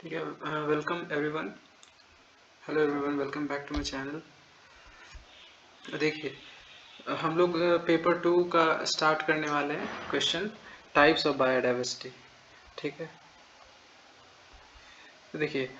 ठीक है। Welcome everyone. Hello everyone, welcome back to my channel. देखिए, हम लोग पेपर 2 का स्टार्ट करने वाले हैं। Question types of biodiversity. ठीक है, तो देखिए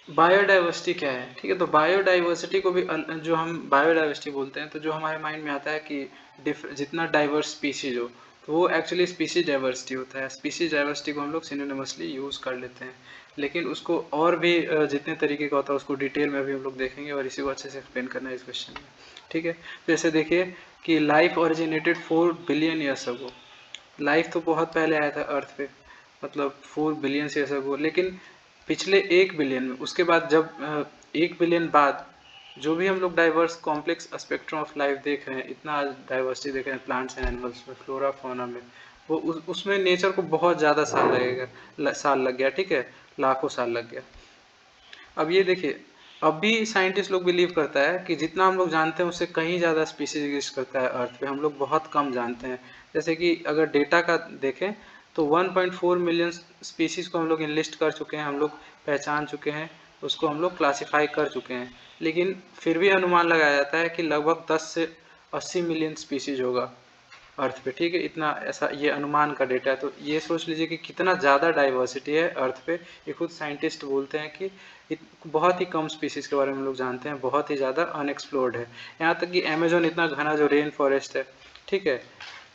बायोडाइवर्सिटी क्या है। ठीक है, तो बायोडाइवर्सिटी को भी जो हम बायोडाइवर्सिटी बोलते हैं तो जो हमारे माइंड में आता है कि जितना डाइवर्स स्पीसीज हो तो वो एक्चुअली स्पीसीज डाइवर्सिटी होता है। स्पीसीज डाइवर्सिटी को हम लोग सिनोनिमसली यूज कर लेते हैं, लेकिन उसको और भी जितने तरीके का होता है उसको डिटेल में अभी हम लोग देखेंगे और इसी को अच्छे से एक्सप्लेन करना है इस क्वेश्चन में। ठीक है, जैसे देखिए कि life originated 4 billion years ago. Life तो बहुत पहले आया था अर्थ पे, मतलब 4 बिलियन ईयर्स अगो, लेकिन पिछले 1 बिलियन में उसके बाद जब 1 बिलियन बाद जो भी हम लोग diverse complex spectrum of life देख रहे हैं, इतना डाइवर्सिटी देख रहे हैं प्लांट्स एंड एनिमल्स में, फ्लोरा फौना में, वो उसमें नेचर को बहुत ज़्यादा साल लगेगा, साल लग गया। ठीक है, लाखों साल लग गया। अब ये देखिए, अब भी साइंटिस्ट लोग बिलीव करता है कि जितना हम लोग जानते हैं उससे कहीं ज़्यादा स्पीसीज एग्जिस्ट करता है अर्थ पे, हम लोग बहुत कम जानते हैं। जैसे कि अगर डेटा का देखें तो 1.4 मिलियन स्पीसीज को हम लोग इनलिस्ट कर चुके हैं, हम लोग पहचान चुके हैं, उसको हम लोग क्लासीफाई कर चुके हैं। लेकिन फिर भी अनुमान लगाया जाता है कि लगभग 10 से 80 मिलियन स्पीसीज होगा अर्थ पे। ठीक है, इतना ऐसा ये अनुमान का डेटा है। तो ये सोच लीजिए कि कितना ज़्यादा डाइवर्सिटी है अर्थ पे। ये खुद साइंटिस्ट बोलते हैं कि बहुत ही कम स्पीसीज के बारे में हम लोग जानते हैं, बहुत ही ज़्यादा अनएक्सप्लोर्ड है। यहाँ तक कि अमेजोन इतना घना जो रेन फॉरेस्ट है, ठीक है,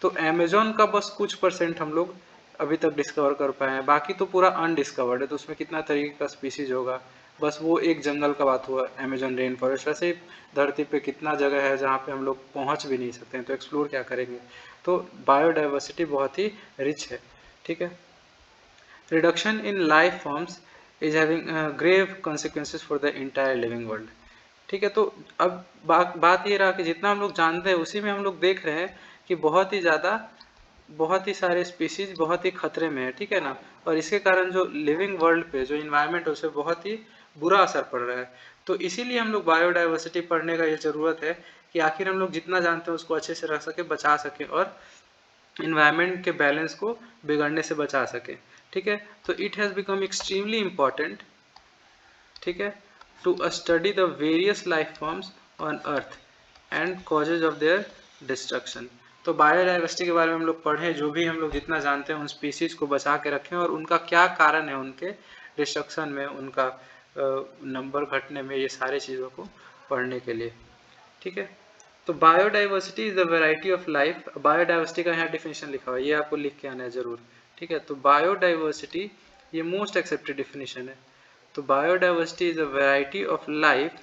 तो अमेजोन का बस कुछ परसेंट हम लोग अभी तक डिस्कवर कर पाए हैं, बाकी तो पूरा अनडिस्कवर्ड है। तो उसमें कितना तरीके का स्पीसीज होगा, बस वो एक जंगल का बात हुआ अमेजोन रेन फॉरेस्ट। वैसे ही धरती पे कितना जगह है जहाँ पे हम लोग पहुँच भी नहीं सकते हैं, तो एक्सप्लोर क्या करेंगे। तो बायोडाइवर्सिटी बहुत ही रिच है। ठीक है, reduction in life forms is having grave consequences for the entire living world. ठीक है, तो अब बात ये रहा कि जितना हम लोग जानते हैं उसी में हम लोग देख रहे हैं कि बहुत ही ज़्यादा, बहुत ही सारे स्पीसीज बहुत ही खतरे में है। ठीक है ना, और इसके कारण जो लिविंग वर्ल्ड पे जो इन्वायरमेंट है उसे बहुत ही बुरा असर पड़ रहा है। तो इसीलिए हम लोग बायोडाइवर्सिटी पढ़ने का ये ज़रूरत है कि आखिर हम लोग जितना जानते हैं उसको अच्छे से रख सके, बचा सके और इन्वायरमेंट के बैलेंस को बिगड़ने से बचा सके। ठीक है, तो it has become extremely important, ठीक है, to study the various life forms on earth and causes of their destruction. तो बायोडाइवर्सिटी के बारे में हम लोग पढ़ें, जो भी हम लोग जितना जानते हैं उन स्पीसीज को बचा के रखें और उनका क्या कारण है, उनके डिस्ट्रक्शन में, उनका नंबर घटने में, ये सारे चीज़ों को पढ़ने के लिए। ठीक है, तो biodiversity is the variety of life. Biodiversity का यहाँ डिफिनेशन लिखा हुआ है, ये आपको लिख के आना है जरूर। ठीक है, तो बायोडाइवर्सिटी ये मोस्ट एक्सेप्टेड डिफिनेशन है। तो biodiversity is a variety of life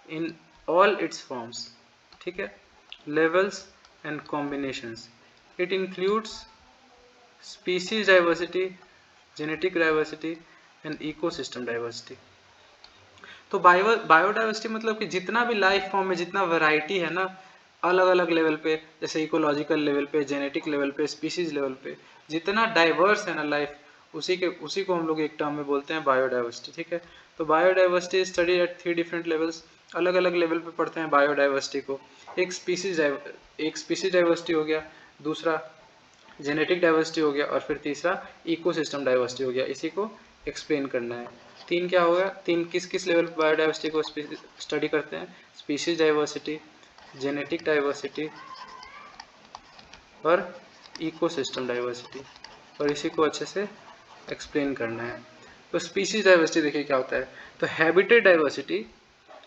in all it's forms, ठीक है, levels and combinations. It includes species diversity, genetic diversity and ecosystem diversity. तो बायोडाइवर्सिटी मतलब कि जितना भी लाइफ फॉर्म में जितना वैरायटी है ना, अलग अलग लेवल पे, जैसे इकोलॉजिकल लेवल पे, जेनेटिक लेवल पे, स्पीसीज लेवल पे, जितना डाइवर्स है ना लाइफ, उसी को हम लोग एक टर्म में बोलते हैं बायोडाइवर्सिटी। ठीक है, तो biodiversity study eight 3 different levels. अलग अलग लेवल पे पढ़ते हैं बायोडाइवर्सिटी को। एक स्पीसीज डाइवर्सिटी हो गया, दूसरा जेनेटिक डाइवर्सिटी हो गया और फिर तीसरा इकोसिस्टम डाइवर्सिटी हो गया। इसी को एक्सप्लेन करना है। तीन क्या होगा, तीन किस किस लेवल पर बायोडाइवर्सिटी को स्टडी करते हैं, स्पीसीज डाइवर्सिटी, जेनेटिक डाइवर्सिटी और इकोसिस्टम डाइवर्सिटी, और इसी को अच्छे से एक्सप्लेन करना है। तो स्पीसीज डाइवर्सिटी देखिए क्या होता है। तो habitat diversity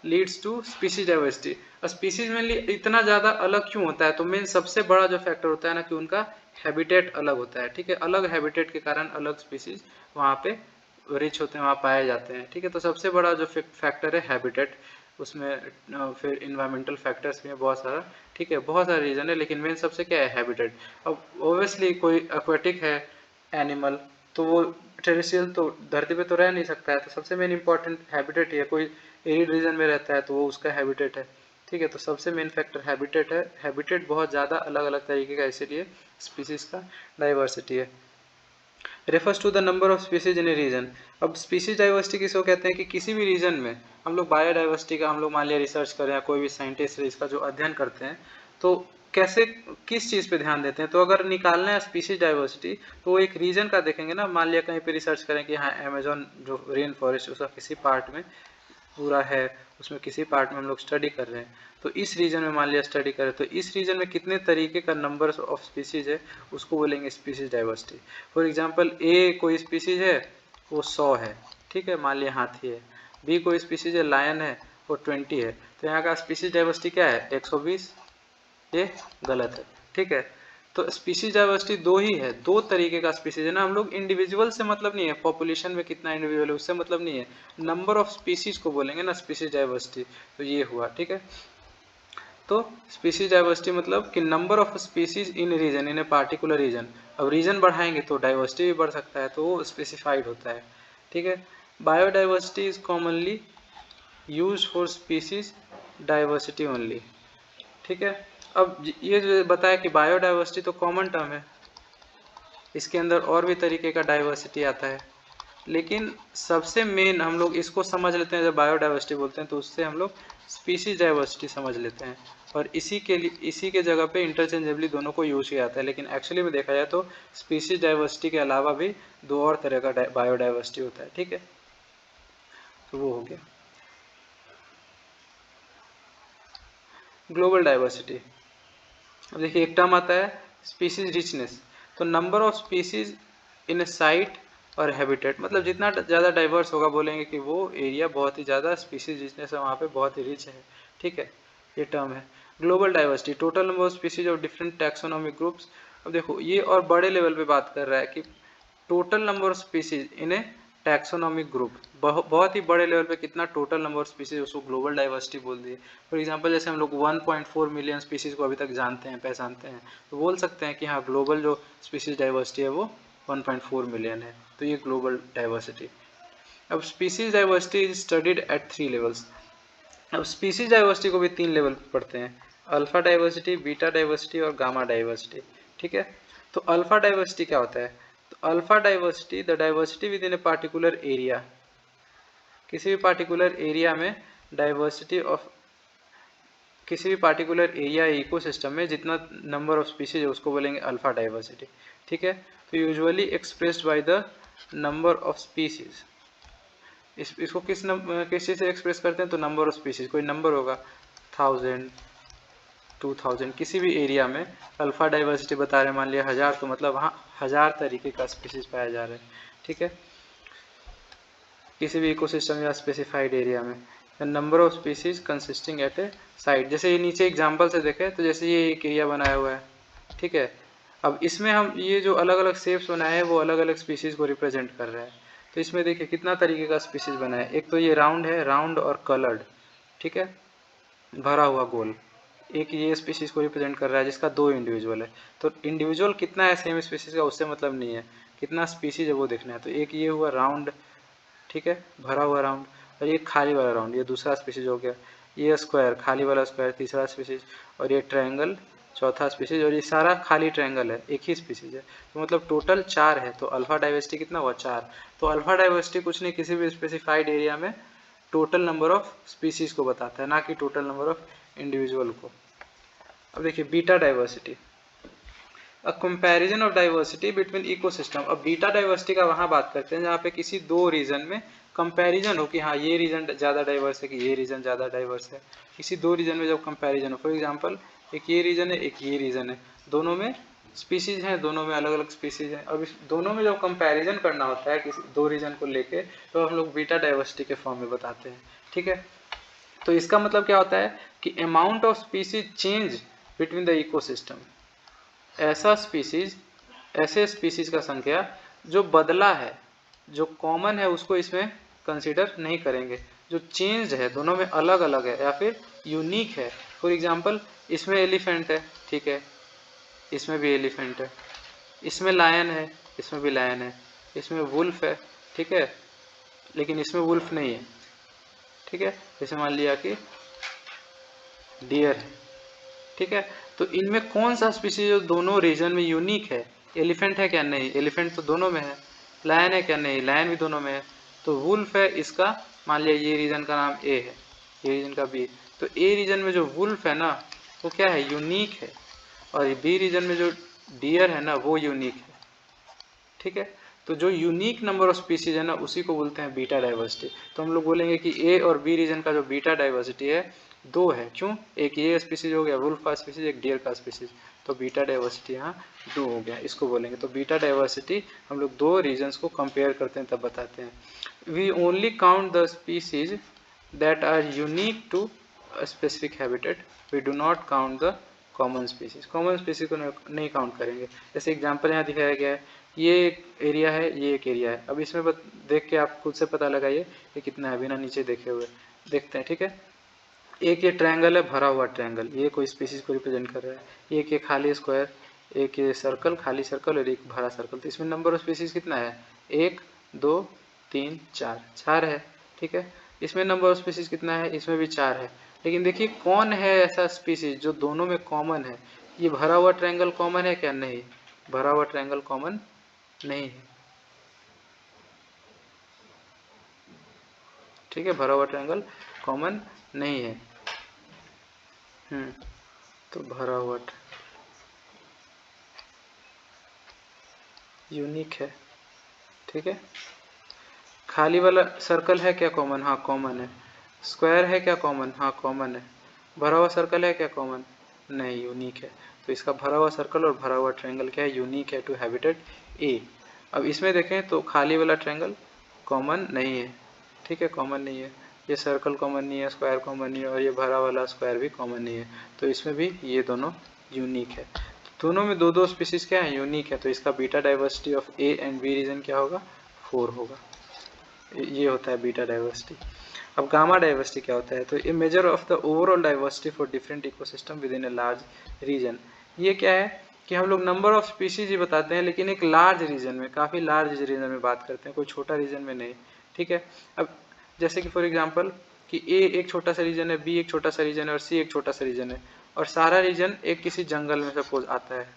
leads to species diversity. और स्पीसीज में इतना ज़्यादा अलग क्यों होता है, तो मेन सबसे बड़ा जो फैक्टर होता है ना कि उनका हैबिटेट अलग होता है। ठीक है, अलग हैबिटेट के कारण अलग स्पीसीज वहाँ पे रिच होते हैं, वहाँ पाए जाते हैं। ठीक है, तो सबसे बड़ा जो फैक्टर है हैबिटेट, उसमें फिर इन्वायरमेंटल फैक्टर्स भी हैं बहुत सारा। ठीक है, बहुत सारे रीजन है, लेकिन मेन सबसे क्या है, हैबिटेट। अब ओबियसली कोई एक्वेटिक है एनिमल, तो वो टेरेस्ट्रियल तो धरती पे तो रह नहीं सकता है, तो सबसे मेन इंपॉर्टेंट हैबिटेट ही है। कोई एरिड रीजन में रहता है तो वो उसका हैबिटेट है। ठीक है, तो सबसे मेन फैक्टर हैबिटेट है। हैबिटेट बहुत ज़्यादा अलग अलग तरीके का, इसीलिए स्पीसीज का डाइवर्सिटी है। Refers to the number of species in a region. अब स्पीसीज डाइवर्सिटी किसको कहते हैं कि किसी भी रीजन में हम लोग बायोडाइवर्सिटी का, हम लोग मान लिया रिसर्च कर रहे हैं, कोई भी साइंटिस्ट इसका जो अध्ययन करते हैं, तो कैसे किस चीज़ पे ध्यान देते हैं, तो अगर निकालना है स्पीशीज डाइवर्सिटी तो वो एक रीजन का देखेंगे ना। मान लिया कहीं पे रिसर्च करें कि हाँ अमेजोन जो रेन फॉरेस्ट उसका किसी पार्ट में पूरा है, उसमें किसी पार्ट में हम लोग स्टडी कर रहे हैं, तो इस रीजन में मान लिया स्टडी करें तो इस रीजन में कितने तरीके का नंबर ऑफ स्पीसीज है उसको बोलेंगे स्पीसीज डाइवर्सिटी। फॉर एग्जांपल ए कोई स्पीसीज है वो 100 है, ठीक है, मान लिया हाथी है। बी कोई स्पीसीज है लायन है वो 20 है, तो यहाँ का स्पीसीज डाइवर्सिटी क्या है 120, ये गलत है, ठीक है। तो स्पीसीज डाइवर्सिटी दो ही है, दो तरीके का स्पीसीज है ना। हम लोग इंडिविजुअल से मतलब नहीं है, पॉपुलेशन में कितना इंडिविजुअल है उससे मतलब नहीं है, नंबर ऑफ स्पीसीज को बोलेंगे ना स्पीसीज डाइवर्सिटी। तो ये हुआ, ठीक है। तो स्पीसीज डाइवर्सिटी मतलब कि number of species in region, in a particular region. अब रीजन बढ़ाएंगे तो डाइवर्सिटी भी बढ़ सकता है, तो वो स्पेसिफाइड होता है, ठीक है। Biodiversity is commonly use for species diversity only, ठीक है। अब ये जो बताया कि बायोडाइवर्सिटी तो कॉमन टर्म है, इसके अंदर और भी तरीके का डाइवर्सिटी आता है, लेकिन सबसे मेन हम लोग इसको समझ लेते हैं जब बायोडाइवर्सिटी बोलते हैं तो उससे हम लोग स्पीसीज डाइवर्सिटी समझ लेते हैं, और इसी के लिए इसी के जगह पे इंटरचेंजेबली दोनों को यूज किया जाता है। लेकिन एक्चुअली में देखा जाए तो स्पीसीज डाइवर्सिटी के अलावा भी दो और तरह का बायोडाइवर्सिटी होता है, ठीक है। तो वो हो गया ग्लोबल डाइवर्सिटी। अब देखिए एक टर्म आता है स्पीसीज रिचनेस, तो number of species in A site और हैबिटेट, मतलब जितना ज़्यादा डाइवर्स होगा बोलेंगे कि वो एरिया बहुत ही ज़्यादा स्पीसीज रिचनेस है, वहाँ पे बहुत ही रिच है, ठीक है, ये टर्म है। Global diversity total number of species of different taxonomic groups. अब देखो ये और बड़े लेवल पे बात कर रहा है कि total number of species in A taxonomic group, बहुत ही बड़े लेवल पे कितना टोटल नंबर ऑफ स्पीसीज, उसको ग्लोबल डाइवर्सिटी बोल दिए। फॉर एग्जांपल जैसे हम लोग 1.4 मिलियन स्पीसीज को अभी तक जानते हैं पहचानते हैं, तो बोल सकते हैं कि हाँ ग्लोबल जो स्पीसीज डाइवर्सिटी है वो 1.4 मिलियन है, तो ये ग्लोबल डाइवर्सिटी। अब species diversity is studied at 3 levels. अब स्पीसीज डाइवर्सिटी को भी 3 लेवल पढ़ते हैं, अल्फा डाइवर्सिटी, बीटा डाइवर्सिटी और गामा डाइवर्सिटी, ठीक है। तो अल्फा डाइवर्सिटी क्या होता है, तो alpha diversity the diversity with in a particular area, किसी भी पार्टिकुलर एरिया में डाइवर्सिटी ऑफ किसी भी पार्टिकुलर एरिया इकोसिस्टम में जितना नंबर ऑफ स्पीसीज है उसको बोलेंगे अल्फा डाइवर्सिटी, ठीक है। तो usually expressed by the number of species, इसको किस चीज़ से एक्सप्रेस करते हैं, तो नंबर ऑफ स्पीसीज, कोई नंबर होगा 1000 2000, किसी भी एरिया में अल्फा डाइवर्सिटी बता रहे हैं, मान लिया 1000, तो मतलब वहाँ 1000 तरीके का स्पीसीज पाया जा रहा है, ठीक है, किसी भी इकोसिस्टम या स्पेसिफाइड एरिया में। Number of species consisting at a site, जैसे ये नीचे एग्जांपल से देखें तो जैसे ये एक एरिया बनाया हुआ है, ठीक है। अब इसमें हम ये जो अलग अलग शेप्स बनाए हैं वो अलग अलग स्पीसीज को रिप्रेजेंट कर रहे हैं, तो इसमें देखिए कितना तरीके का स्पीसीज बना है। एक तो ये राउंड है, राउंड और कलर्ड, ठीक है, भरा हुआ गोल, एक ये स्पीसीज को रिप्रेजेंट कर रहा है जिसका 2 इंडिविजुअल है। तो इंडिविजुअल कितना है सेम स्पीसीज का उससे मतलब नहीं है, कितना स्पीसीज है वो देखना है। तो एक ये हुआ राउंड, ठीक है, भरा हुआ राउंड, और ये खाली वाला राउंड, ये दूसरा स्पीसीज हो गया। ये स्क्वायर, खाली वाला स्क्वायर, तीसरा स्पीसीज, और ये ट्रायंगल चौथा स्पीसीज, और ये सारा खाली ट्रायंगल है, एक ही स्पीसीज है। तो मतलब टोटल 4 है, तो अल्फा डाइवर्सिटी कितना हुआ 4। तो अल्फा डाइवर्सिटी कुछ नहीं, किसी भी स्पेसिफाइड एरिया में टोटल नंबर ऑफ स्पीसीज को बताता है, ना कि टोटल नंबर ऑफ इंडिविजुअल को। अब देखिए beta diversity, a comparison of diversity between ecosystem. अब बीटा डाइवर्सिटी का वहाँ बात करते हैं जहाँ पे किसी दो रीजन में कंपैरिजन हो कि हाँ ये रीजन ज़्यादा डाइवर्स है कि ये रीजन ज़्यादा डाइवर्स है। किसी दो रीजन में जब कंपैरिजन हो, फॉर एग्जांपल एक ये रीजन है एक ये रीजन है, दोनों में स्पीसीज हैं, दोनों में अलग अलग स्पीसीज हैं। अब इस दोनों में जब कंपैरिजन करना होता है किसी दो रीजन को लेके, तो हम लोग बीटा डाइवर्सिटी के फॉर्म में बताते हैं, ठीक है। तो इसका मतलब क्या होता है कि amount of species change between the ecosystem, ऐसा स्पीसीज, ऐसे स्पीसीज का संख्या जो बदला है, जो कॉमन है उसको इसमें कंसीडर नहीं करेंगे, जो चेंज है दोनों में अलग अलग है या फिर यूनिक है। फॉर एग्जांपल इसमें एलिफेंट है, ठीक है, इसमें भी एलिफेंट है, इसमें लायन है, इसमें भी लायन है, इसमें वुल्फ है, ठीक है, लेकिन इसमें वुल्फ नहीं है, ठीक है। जैसे मान लिया कि डियर है, ठीक है। तो इनमें कौन सा स्पीसीज जो दोनों रीजन में यूनिक है, एलिफेंट है क्या, नहीं, एलिफेंट तो दोनों में है। लायन है क्या, नहीं, लायन भी दोनों में है। तो वुल्फ है इसका, मान लिया ये रीजन का नाम ए है, ये रीजन का बी, तो ए रीजन में जो वुल्फ है ना वो क्या है, यूनिक है, और बी रीजन में जो डियर है ना वो यूनिक है, ठीक है। तो जो यूनिक नंबर ऑफ स्पीसीज है ना उसी को बोलते हैं बीटा डाइवर्सिटी। तो हम लोग बोलेंगे कि ए और बी रीजन का जो बीटा डाइवर्सिटी है दो है। क्यों? एक ये स्पीसीज हो गया वुल्फ का स्पीसीज, एक डियर का स्पीसीज, तो बीटा डाइवर्सिटी यहाँ दो हो गया, इसको बोलेंगे। तो बीटा डाइवर्सिटी हम लोग दो रीजन्स को कंपेयर करते हैं तब बताते हैं। We only count the species that are unique to specific habitat, we do not count the common species. Common species को नहीं काउंट करेंगे। जैसे एग्जांपल यहाँ दिखाया गया है, ये एक एरिया है, ये एक एरिया है। अब इसमें देख के आप खुद से पता लगाइए ये कितना है, बिना नीचे देखे हुए देखते हैं, ठीक है। एक ये ट्रायंगल है, भरा हुआ ट्रायंगल, ये कोई स्पीसीज को रिप्रेजेंट कर रहा है। एक ये खाली स्क्वायर, एक ये सर्कल, खाली सर्कल, और एक भरा सर्कल। तो इसमें नंबर ऑफ स्पीसीज कितना है? एक, दो, तीन, चार, चार है, ठीक है। इसमें नंबर ऑफ स्पीसीज कितना है? इसमें भी चार है। लेकिन देखिए कौन है ऐसा स्पीसीज जो दोनों में कॉमन है? ये भरा हुआ ट्रायंगल कॉमन है क्या? नहीं, भरा हुआ ट्रायंगल कॉमन नहीं है, ठीक है। भरा हुआ ट्रायंगल कॉमन नहीं है। तो भरा हुआ यूनिक है, ठीक है। खाली वाला सर्कल है क्या कॉमन? हाँ कॉमन है। स्क्वायर है क्या कॉमन? हाँ कॉमन है। भरा हुआ सर्कल है क्या कॉमन? नहीं, यूनिक है। तो इसका भरा हुआ सर्कल और भरा हुआ ट्रायंगल क्या है? यूनिक है टू हैबिटेट ए। अब इसमें देखें तो खाली वाला ट्रायंगल कॉमन नहीं है, ठीक है, कॉमन नहीं है। ये सर्कल कॉमन नहीं है, स्क्वायर कॉमन नहीं है, और ये भरा वाला स्क्वायर भी कॉमन नहीं है। तो इसमें भी ये दोनों यूनिक है। दोनों में दो दो स्पीसीज क्या है? यूनिक है। तो इसका beta diversity of A and B region क्या होगा? 4 होगा। ये होता है बीटा डाइवर्सिटी। अब गामा डाइवर्सिटी क्या होता है? तो a measure of the overall diversity for different ecosystem within a large region. ये क्या है कि हम लोग नंबर ऑफ स्पीसीज ही बताते हैं, लेकिन एक लार्ज रीजन में, काफ़ी लार्ज रीजन में बात करते हैं, कोई छोटा रीजन में नहीं, ठीक है। अब जैसे कि फॉर एग्जांपल कि ए एक छोटा सा रीजन है, बी एक छोटा सा रीजन है, और सी एक छोटा सा रीजन है, और सारा रीजन एक किसी जंगल में सपोज आता है।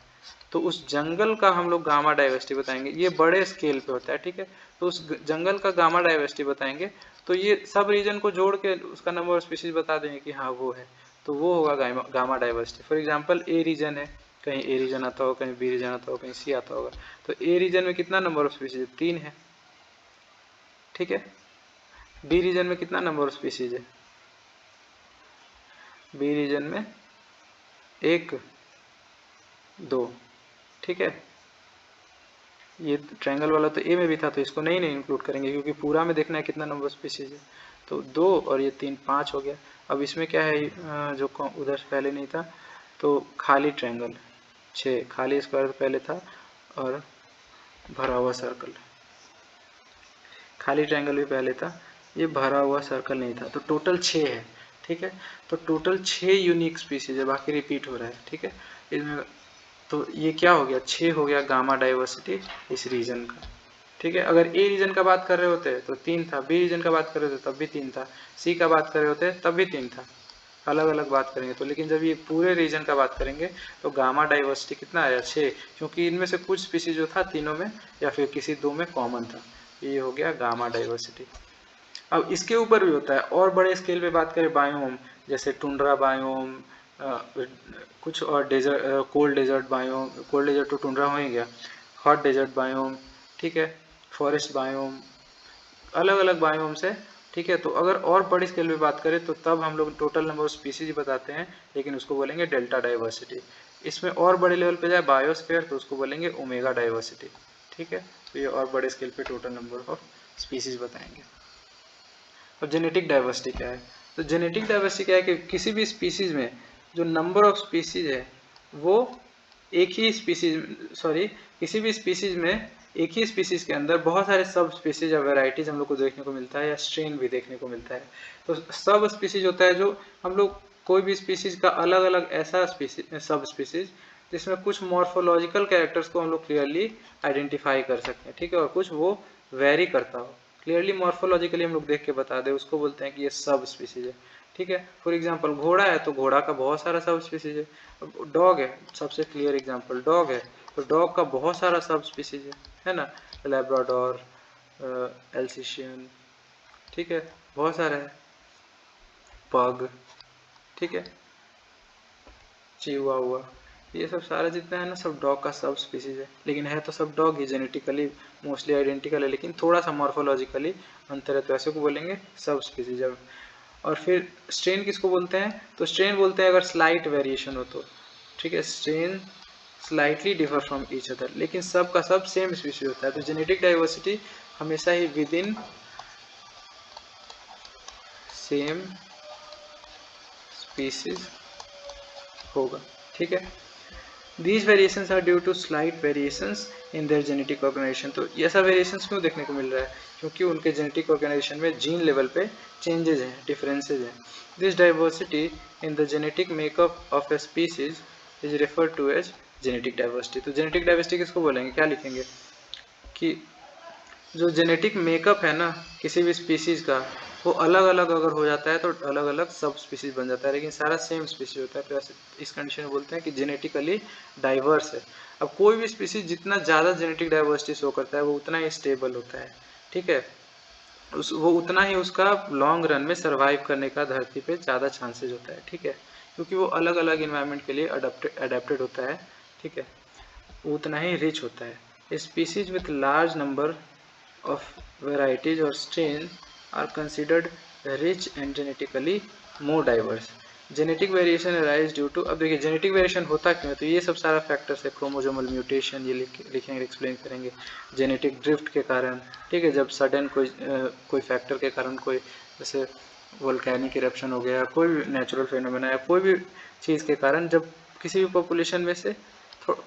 तो उस जंगल का हम लोग गामा डाइवर्सिटी बताएंगे। ये बड़े स्केल पे होता है, ठीक है। तो उस जंगल का गामा डाइवर्सिटी बताएंगे। तो ये सब रीजन को जोड़ के उसका नंबर ऑफ स्पीसीज बता देंगे कि हाँ वो है, तो वो होगा gamma diversity. For example a region है, कहीं ए रीजन आता होगा, कहीं बी रीजन आता होगा, कहीं सी आता होगा। तो ए रीजन में कितना नंबर ऑफ स्पीसीज? 3 है, ठीक है। बी रीजन में कितना नंबर ऑफ स्पीसीज है? बी रीजन में 1, 2, ठीक है। ये ट्रायंगल वाला तो ए में भी था, तो इसको नहीं इंक्लूड करेंगे, क्योंकि पूरा में देखना है कितना नंबर स्पीसीज है। तो 2 और ये 3, 5 हो गया। अब इसमें क्या है जो उधर से पहले नहीं था, तो खाली ट्रायंगल 6, खाली स्क्वायर पहले था, और भरा हुआ सर्कल। खाली ट्रायंगल भी पहले था, ये भरा हुआ सर्कल नहीं था। तो टोटल 6 है, ठीक है। तो टोटल 6 यूनिक स्पीसीज है, बाकी रिपीट हो रहा है, ठीक है। इसमें तो ये क्या हो गया? 6 हो गया गामा डाइवर्सिटी इस रीजन का, ठीक है। अगर ए रीजन का बात कर रहे होते तो 3 था, बी रीजन का बात कर रहे होते तब भी 3 था, सी का बात कर रहे होते तब भी 3 था। अलग अलग बात करेंगे तो, लेकिन जब ये पूरे रीजन का बात करेंगे तो गामा डाइवर्सिटी कितना आया? 6, क्योंकि इनमें से कुछ स्पीसीज जो था तीनों में या फिर किसी दो में कॉमन था। ये हो गया गामा डाइवर्सिटी। अब इसके ऊपर भी होता है, और बड़े स्केल पे बात करें बायोम, जैसे टुंड्रा बायोम, कुछ और desert, cold desert biome, cold desert तो टुंड्रा हो ही गया, हॉट डेजर्ट बायोम, ठीक है, फॉरेस्ट बायोम, अलग अलग बायोम से, ठीक है। तो अगर और बड़ी स्केल पे बात करें तो तब हम लोग टोटल नंबर ऑफ स्पीसीज बताते हैं, लेकिन उसको बोलेंगे डेल्टा डाइवर्सिटी। इसमें और बड़े लेवल पे जाए बायोस्फीयर, तो उसको बोलेंगे ओमेगा डाइवर्सिटी, ठीक है। तो ये और बड़े स्केल पे टोटल नंबर ऑफ स्पीसीज बताएंगे। अब जेनेटिक डाइवर्सिटी क्या है? तो जेनेटिक डाइवर्सिटी क्या है कि किसी भी स्पीसीज में जो नंबर ऑफ स्पीसीज है वो एक ही स्पीसीज, सॉरी, किसी भी स्पीसीज में एक ही स्पीसीज के अंदर बहुत सारे सब स्पीसीज या वेराइटीज हम लोग को देखने को मिलता है, या स्ट्रेन भी देखने को मिलता है। तो सब स्पीसीज होता है जो हम लोग कोई भी स्पीसीज का अलग अलग ऐसा स्पीसीज, सब स्पीसीज जिसमें कुछ मॉर्फोलॉजिकल कैरेक्टर्स को हम लोग क्लियरली आइडेंटिफाई कर सकते हैं, ठीक है, और कुछ वो वेरी करता हो, क्लियरली मॉर्फोलॉजिकली हम लोग देख के बता दे, उसको बोलते हैं कि ये सब स्पीसीज है, ठीक है। फॉर एग्जांपल घोड़ा है तो घोड़ा का बहुत सारा सब स्पीसीज है। डॉग है, सबसे क्लियर एग्जांपल डॉग है, तो डॉग का बहुत सारा सब स्पीसीज है ना, लैब्राडोर, एल्सेशियन, ठीक है, बहुत सारा है, पग, ठीक है, चिहुआहुआ, ये सब सारा जितना है ना सब डॉग का सब स्पीसीज है, लेकिन है तो सब डॉग ही, जेनेटिकली मोस्टली आइडेंटिकल है, लेकिन थोड़ा सा मॉर्फोलॉजिकली अंतर है, तो ऐसे को बोलेंगे सब स्पीसीज। अब और फिर स्ट्रेन किसको बोलते हैं, तो स्ट्रेन बोलते हैं अगर स्लाइट वेरिएशन हो तो, ठीक है, strain slightly differ from each other, लेकिन सब का सब सेम स्पीसीज होता है। तो जेनेटिक डाइवर्सिटी हमेशा ही विद इन सेम स्पीसीज होगा, ठीक है। These variations are due to slight variations in their genetic organization। तो ये ऐसा variations क्यों देखने को मिल रहा है, क्योंकि उनके genetic organization में जीन लेवल पे changes हैं, differences हैं। This diversity in the genetic makeup of a species is referred to as genetic diversity। तो genetic diversity किसको बोलेंगे, क्या लिखेंगे कि जो जेनेटिक मेकअप है ना किसी भी स्पीसीज का, वो अलग अलग अगर हो जाता है तो अलग अलग सब स्पीसीज बन जाता है, लेकिन सारा सेम स्पीसीज होता है, तो ऐसे इस कंडीशन में बोलते हैं कि जेनेटिकली डाइवर्स है। अब कोई भी स्पीसीज जितना ज़्यादा जेनेटिक डाइवर्सिटी शो करता है वो उतना ही स्टेबल होता है, ठीक है, वो उतना ही उसका लॉन्ग रन में सर्वाइव करने का धरती पे ज़्यादा चांसेज होता है, ठीक है, क्योंकि वो अलग अलग इन्वायरमेंट के लिए अडेप्टेड होता है, ठीक है, उतना ही रिच होता है। Species with large number of varieties or strain are considered rich and genetically more diverse। Genetic variation arise due to, अब देखिए जेनेटिक वेरिएशन होता क्यों है, तो ये सब सारा फैक्टर्स है, क्रोमोजोमल म्यूटेशन, ये लिखेंगे एक्सप्लेन करेंगे, जेनेटिक ड्रिफ्ट के कारण, ठीक है, जब सडन कोई फैक्टर के कारण, कोई जैसे वोल्केनिक इरप्शन हो गया, कोई भी नेचुरल फेनोमेना या कोई भी चीज़ के कारण जब किसी भी पॉपुलेशन में से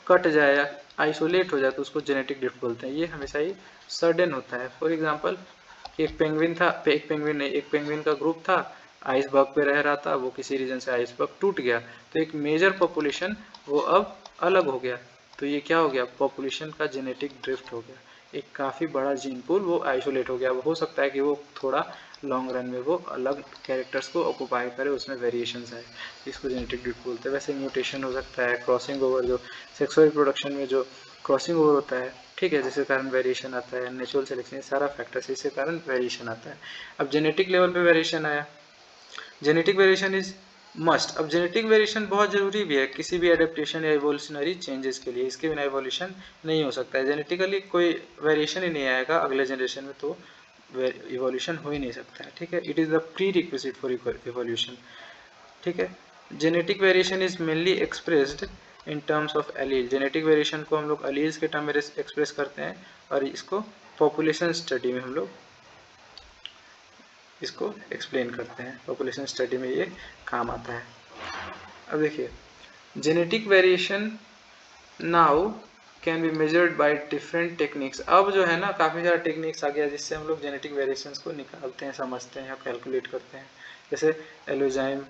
कट जाए या आइसोलेट हो जाए तो उसको जेनेटिक ड्रिफ्ट बोलते हैं। ये हमेशा ही सडन होता है। फॉर एग्जांपल एक पेंगुइन था, एक पेंगुइन नहीं, एक पेंगुइन का ग्रुप था, आइसबर्ग पे रह रहा था, वो किसी रीजन से आइसबर्ग टूट गया, तो एक मेजर पॉपुलेशन वो अब अलग हो गया, तो ये क्या हो गया, पॉपुलेशन का जेनेटिक ड्रिफ्ट हो गया, एक काफ़ी बड़ा जीन पूल वो आइसोलेट हो गया। अब हो सकता है कि वो थोड़ा लॉन्ग रन में वो अलग कैरेक्टर्स को ऑक्यूपाई करे, उसमें वेरिएशंस आए, इसको जेनेटिक ड्रिफ्ट बोलते हैं। वैसे म्यूटेशन हो सकता है, क्रॉसिंग ओवर, जो सेक्सुअल रिप्रोडक्शन में जो क्रॉसिंग ओवर होता है, ठीक है, जिसके कारण वेरिएशन आता है, नेचुरल सिलेक्शन, सारा फैक्टर्स इसके कारण वेरिएशन आता है। अब जेनेटिक लेवल पे वेरिएशन आया, जेनेटिक वेरिएशन इज मस्ट। अब जेनेटिक वेरिएशन बहुत जरूरी भी है किसी भी एडेप्टेशन या इवोल्यूशनरी चेंजेस के लिए, इसके बिना इवोल्यूशन नहीं हो सकता है, जेनेटिकली कोई वेरिएशन ही नहीं आएगा अगले जनरेशन में तो इवोल्यूशन हो ही नहीं सकता है, ठीक है, it is the pre requisite for evolution, ठीक है। Genetic variation is mainly expressed in terms of allele, genetic variation को हम लोग एलील्स के टर्म में एक्सप्रेस करते हैं, और इसको पॉपुलेशन स्टडी में हम लोग इसको एक्सप्लेन करते हैं, पॉपुलेशन स्टडी में ये काम आता है। अब देखिए genetic variation now can be measured by different techniques. अब जो है ना काफ़ी सारा टेक्निक्स आ गया जिससे हम लोग जेनेटिक वेरिएशंस को निकालते हैं, समझते हैं या कैलकुलेट करते हैं, जैसे एलोजाइम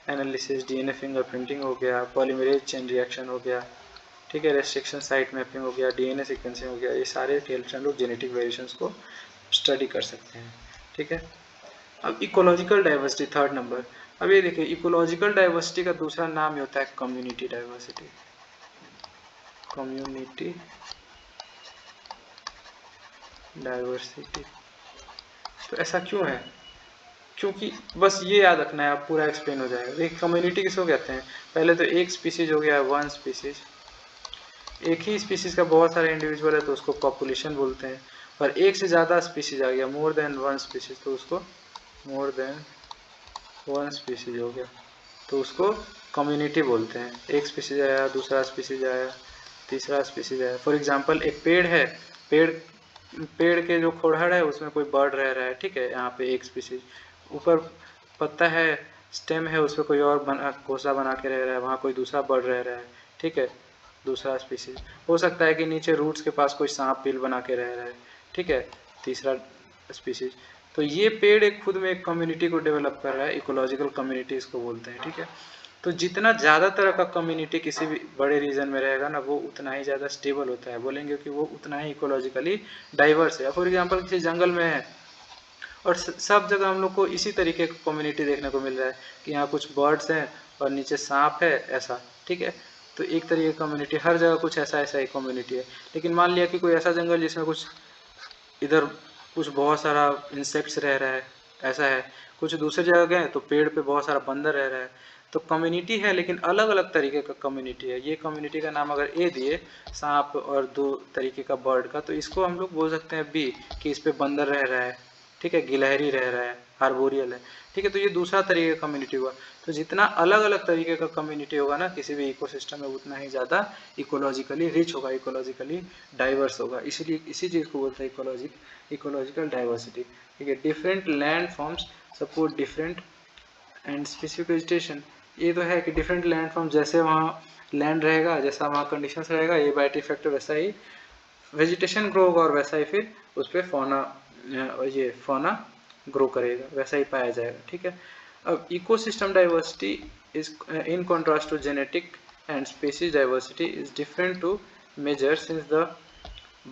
एनालिसिस, डीएनए फिंगरप्रिंटिंग हो गया, पॉलीमरेज चेन रिएक्शन हो गया, ठीक है, रेस्ट्रिक्शन साइट मैपिंग हो गया, डीएनए सीक्वेंसिंग हो गया, ये सारे खेल से हम लोग जेनेटिक वेरिएशंस को स्टडी कर सकते हैं, ठीक है। अब इकोलॉजिकल डाइवर्सिटी थर्ड नंबर। अब ये देखिए इकोलॉजिकल डाइवर्सिटी का दूसरा नाम ही होता है कम्युनिटी डाइवर्सिटी, कम्युनिटी डाइवर्सिटी। तो ऐसा क्यों है, क्योंकि बस ये याद रखना है, आप पूरा एक्सप्लेन हो जाएगा। देखिए कम्युनिटी किसको कहते हैं, पहले तो एक स्पीसीज हो गया, वन स्पीसीज, एक ही स्पीसीज का बहुत सारे इंडिविजुअल है तो उसको पॉपुलेशन बोलते हैं, और एक से ज़्यादा स्पीसीज आ गया, मोर देन वन स्पीसीज, तो उसको मोर देन वन स्पीसीज हो गया तो उसको कम्युनिटी बोलते हैं। एक स्पीसीज आया, दूसरा स्पीसीज आया, तीसरा स्पीसीज आया। फॉर एग्जांपल एक पेड़ है, पेड़ पेड़ के जो खोड़हड़ है उसमें कोई बर्ड रह रहा है, ठीक है, यहाँ पे एक स्पीसीज, ऊपर पत्ता है, स्टेम है, उसमें कोई और घोंसला बना के रह रहा है, वहाँ कोई दूसरा बर्ड रह रहा है, ठीक है, दूसरा स्पीसीज। हो सकता है कि नीचे रूट्स के पास कोई सांप बिल बना के रह रहा है, ठीक है, तीसरा स्पीसीज। तो ये पेड़ एक खुद में एक कम्युनिटी को डेवलप कर रहा है, इकोलॉजिकल कम्युनिटी इसको बोलते हैं, ठीक है। तो जितना ज़्यादा तरह का कम्युनिटी किसी भी बड़े रीजन में रहेगा ना वो उतना ही ज़्यादा स्टेबल होता है, बोलेंगे कि वो उतना ही इकोलॉजिकली डाइवर्स है। फॉर एग्जांपल किसी जंगल में है और सब जगह हम लोग को इसी तरीके की कम्युनिटी देखने को मिल रहा है कि यहाँ कुछ बर्ड्स हैं और नीचे सांप है, ऐसा, ठीक है, तो एक तरीके की कम्युनिटी हर जगह कुछ ऐसा ऐसा ही कम्युनिटी है। लेकिन मान लिया कि कोई ऐसा जंगल जिसमें कुछ इधर कुछ बहुत सारा इंसेक्ट्स रह रहा है, ऐसा है, कुछ दूसरी जगह गए तो पेड़ पे बहुत सारा बंदर रह रहा है, तो कम्युनिटी है लेकिन अलग अलग तरीके का कम्युनिटी है। ये कम्युनिटी का नाम अगर ए दिए सांप और 2 तरीके का बर्ड का, तो इसको हम लोग बोल सकते हैं बी कि इस पे बंदर रह रहा है, ठीक है, गिलहरी रह रहा है, आर्बोरियल है, ठीक है। तो ये दूसरा तरीके का कम्युनिटी हुआ। तो जितना अलग अलग तरीके का कम्युनिटी होगा ना किसी भी इकोसिस्टम में, उतना ही ज़्यादा इकोलॉजिकली रिच होगा, इकोलॉजिकली डाइवर्स होगा। इसीलिए इसी चीज़ को बोलते हैं इकोलॉजिकल डाइवर्सिटी, ठीक है। Different land forms support different and specific vegetation. ये तो है कि डिफरेंट लैंड फॉर्म, जैसे वहाँ लैंड रहेगा, जैसा वहाँ कंडीशंस रहेगा, ये बायोटिक फैक्टर वैसा ही वेजिटेशन ग्रो होगा और वैसा ही फिर उस पर फौना ग्रो करेगा, वैसा ही पाया जाएगा, ठीक है। अब ecosystem diversity is in contrast to genetic and species diversity is different to measure since the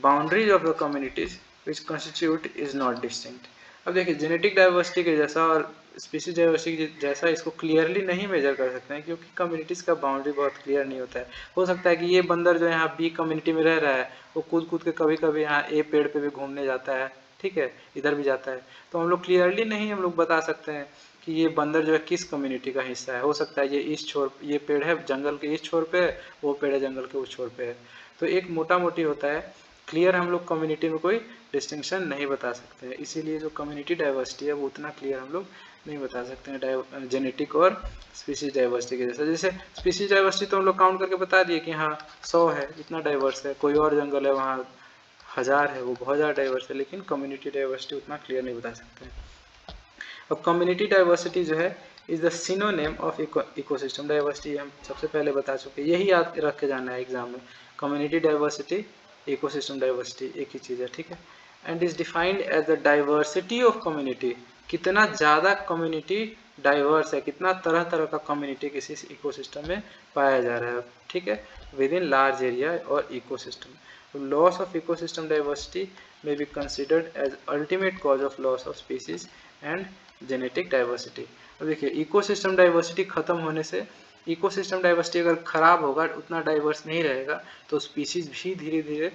boundaries of the communities which constitute is not distinct. अब देखिए जेनेटिक डाइवर्सिटी के जैसा और स्पीसीज डाइवर्सिटी के जैसा इसको क्लियरली नहीं मेजर कर सकते हैं, क्योंकि कम्युनिटीज़ का बाउंड्री बहुत क्लियर नहीं होता है। हो सकता है कि ये बंदर जो यहाँ बी कम्युनिटी में रह रहा है वो कूद कूद के कभी कभी यहाँ ए पेड़ पे भी घूमने जाता है, ठीक है, इधर भी जाता है। तो हम लोग क्लियरली नहीं हम लोग बता सकते हैं कि ये बंदर जो है किस कम्युनिटी का हिस्सा है। हो सकता है ये इस छोर, ये पेड़ है जंगल के इस छोर पे है, वो पेड़ है जंगल के उस छोर पे है। तो एक मोटा मोटी होता है, क्लियर हम लोग कम्युनिटी में कोई डिस्टिंक्शन नहीं बता सकते हैं। इसीलिए जो कम्युनिटी डाइवर्सिटी है वो उतना क्लियर हम लोग नहीं बता सकते हैं जेनेटिक और स्पीसीज डाइवर्सिटी के जैसा। जैसे स्पीसीज डाइवर्सिटी तो हम लोग काउंट करके बता दिए कि हाँ 100 है, इतना डाइवर्स है। कोई और जंगल है वहाँ 1000 है, वो बहुत ज़्यादा डाइवर्स है, लेकिन कम्युनिटी डाइवर्सिटी उतना क्लियर नहीं बता सकते हैं। अब कम्युनिटी डाइवर्सिटी जो है is the synonym of ecosystem diversity, हम सबसे पहले बता चुके, यही याद रख के जाना है एग्जाम में। कम्युनिटी डाइवर्सिटी इकोसिस्टम डाइवर्सिटी एक ही चीज़ है, ठीक है। And is defined as the diversity of community, कितना ज़्यादा कम्युनिटी डाइवर्स है, कितना तरह तरह का कम्युनिटी किसी इकोसिस्टम में पाया जा रहा है, ठीक है, विद इन लार्ज एरिया और ecosystem. Loss of ecosystem diversity may be considered as ultimate cause of loss of species and genetic diversity। अब देखिए इकोसिस्टम डाइवर्सिटी खत्म होने से, इकोसिस्टम डाइवर्सिटी अगर खराब होगा, उतना डाइवर्स नहीं रहेगा, तो स्पीसीज भी धीरे धीरे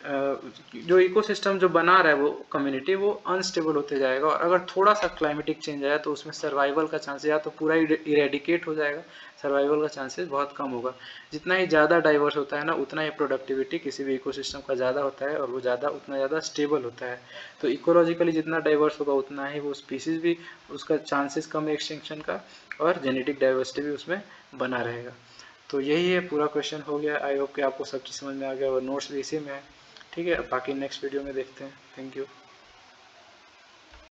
जो इकोसिस्टम जो बना रहा है वो कम्युनिटी, वो अनस्टेबल होते जाएगा। और अगर थोड़ा सा क्लाइमेटिक चेंज आया तो उसमें सर्वाइवल का चांसेस या तो पूरा इरेडिकेट हो जाएगा, सर्वाइवल का चांसेस बहुत कम होगा। जितना ही ज़्यादा डाइवर्स होता है ना, उतना ही प्रोडक्टिविटी किसी भी इकोसिस्टम का ज़्यादा होता है, और वो उतना ज़्यादा स्टेबल होता है। तो इकोलॉजिकली जितना डाइवर्स होगा उतना ही वो स्पीसीज भी, उसका चांसेस कम है एक्सटिंक्शन का, और जेनेटिक डाइवर्सिटी भी उसमें बना रहेगा। तो यही है, पूरा क्वेश्चन हो गया। आई होप कि आपको सब चीज़ समझ में आ गया, और नोट्स भी इसी में है, ठीक है। बाकी नेक्स्ट वीडियो में देखते हैं। Thank you.